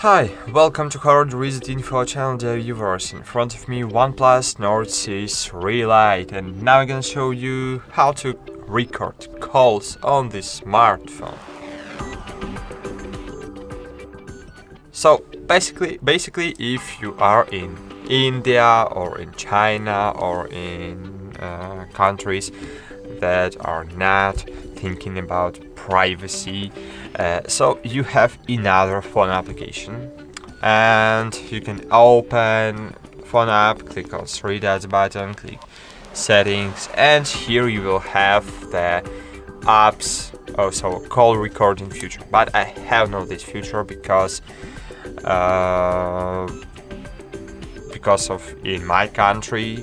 Hi, welcome to HardReset.Info channel, dear viewers. In front of me OnePlus Nord CE Lite, and now I'm gonna show you how to record calls on this smartphone. So basically if you are in India or in China or in countries that are not thinking about privacy, so you have another phone application and you can open phone app, click on three dots button, click settings, and here you will have the apps, also call recording feature. But I have not this feature because of in my country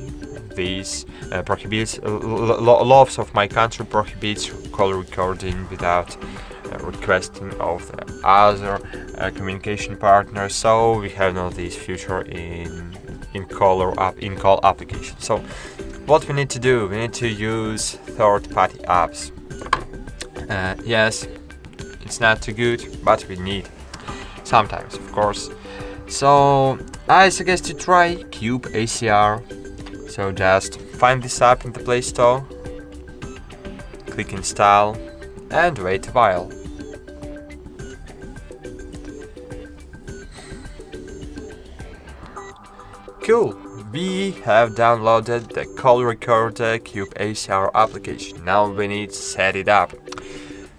this prohibits laws of my country prohibits call recording without requesting of the other communication partner, so we have not this feature in call application. So what we need to do, we need to use third-party apps. Yes, it's not too good, but we need sometimes, of course. So I suggest you try Cube ACR. So just find this app in the Play Store, click install, and wait a while. Cool, we have downloaded the call recorder Cube ACR application. Now we need to set it up.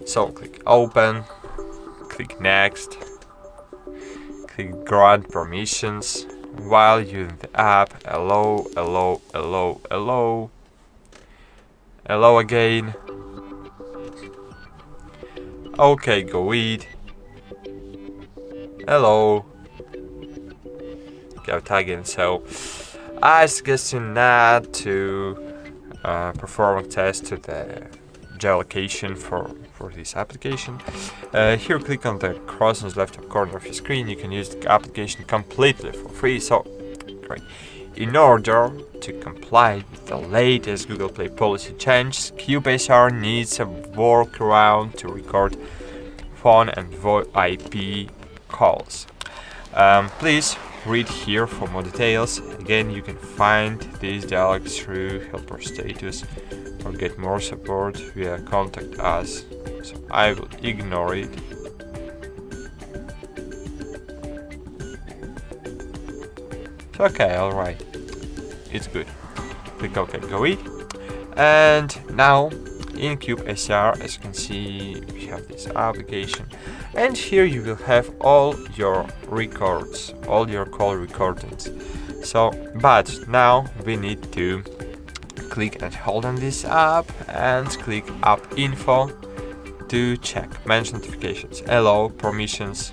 So click open, click next, click grant permissions. While using the app, hello again. Okay, go eat. Hello. Go tag in. So I suggest you not to perform a test to the geolocation for this application. Here click on the cross on the left corner of your screen. You can use the application completely for free, so great. In order to comply with the latest Google Play policy changes, Cube ACR needs a workaround to record phone and VoIP calls. Please read here for more details. Again, you can find these dialogues through helper status or get more support via contact us. So I will ignore it. Okay, alright. It's good. Click OK, go it. And now in Cube ACR, as you can see, we have this application. And here you will have all your records, all your call recordings. So, but now we need to click and hold on this app and click App Info to check manage notifications. Hello, permissions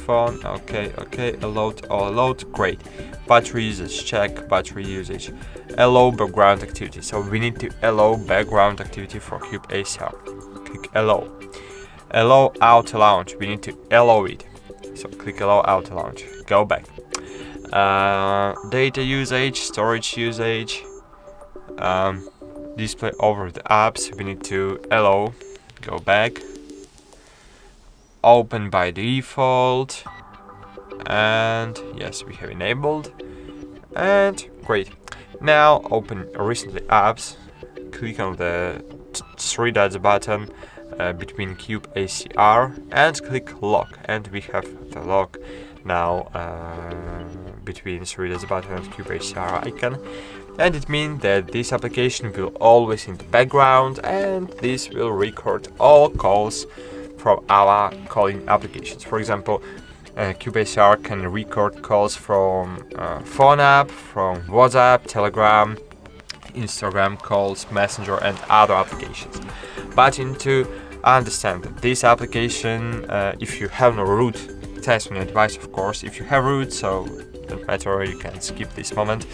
phone. Okay, allowed, great. Battery usage, check battery usage. Allow background activity. So we need to allow background activity for Cube ACR. Click allow. Allow auto launch. We need to allow it. So click allow auto launch. Go back. Data usage, storage usage, display over the apps. We need to allow. Go back. Open by default. And yes, we have enabled. And great. Now open recently apps, click on the three dots button between Cube ACR and click lock, and we have the lock now between three dots button and Cube ACR icon, and it means that this application will always in the background and this will record all calls from our calling applications. For example, Cube ACR can record calls from phone app, from WhatsApp, Telegram, Instagram calls, Messenger, and other applications. But to understand that this application, if you have no root, test on your device, of course. If you have root, so don't matter, you can skip this moment.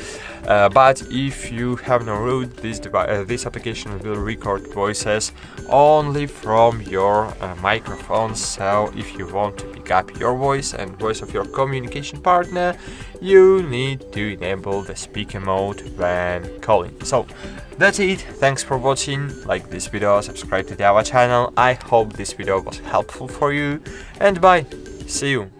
But if you have no root, this application will record voices only from your microphone. So if you want to pick up your voice and voice of your communication partner, you need to enable the speaker mode when calling. So that's it. Thanks for watching. Like this video, subscribe to our channel. I hope this video was helpful for you, and bye. See you.